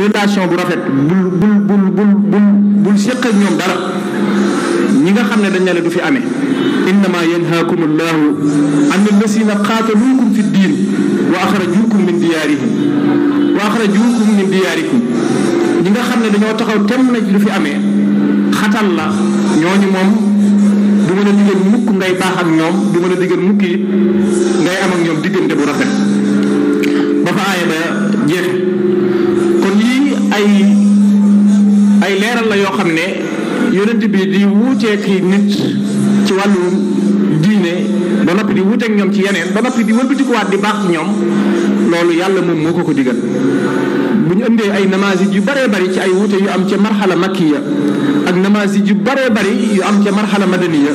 relation bu rafet bul séq ak ñoom dara ñi nga xam ne dañ ne la du fi amee innama yanhaakum allahu an allasina qaataluukum fi ddin wa axrajuukum min diyaarikum ñi nga xam ne dañoo taxaw tem na lu fi amee xatal la ñooñu moom du mën a digal mukk ngay baax ak ñoom du mën a digal mukk it ngay am ak ñoom diggante bu rafet ba fa aaya ba jeex kon yii ay leeral la yoo xam ne yonent bi di wuuteek nit ci wàllu diine ba noppi di wuuteek ñoom ci yeneen ba noppi di wëlbatikuwaat di baax ci ñoom loolu yàlla moom moo ko digal bu ñu indee ay namaasij yu bëree bëri ci ay wuute yu am ca marxala makkiya ak namaasij yu bëree bëri yu am ca marxala madaniya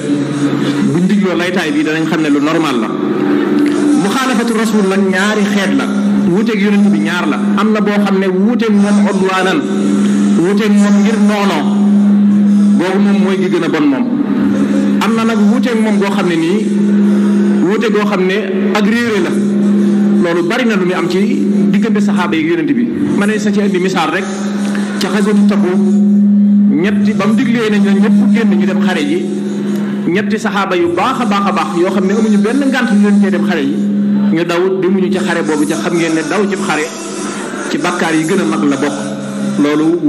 buñ digloo laytaay bi danañ xam ne lu normal la muxaalafatu rasul nag ñaari xeet la wuuteeg yonent bi ñaar la am na boo xam ne wuuteeg moom odwaanan wuuteeg moom ngir noonoo boobu moom mooy gi gën a bon moom am na nag wuuteeg moom goo xam ne nii wuute goo xam ne ak réere la loolu bari na lu ñu am ci diggante saxaaba yi yonent bi ma ne sa ci indi misaal rek ca xaswatu Tabuk ñetti ba mu diglee nañ ne ñëpp génn ñu dem xare ji ñetti saxaaba yu baax a baax yoo xam ne amuñu benn ngànt ñu leen cee dem xare yi ñu daw demuñu ci xare boobu ca xam ngeen ne daw ci xare ci bakkaar yi gën a mag la bokk loolu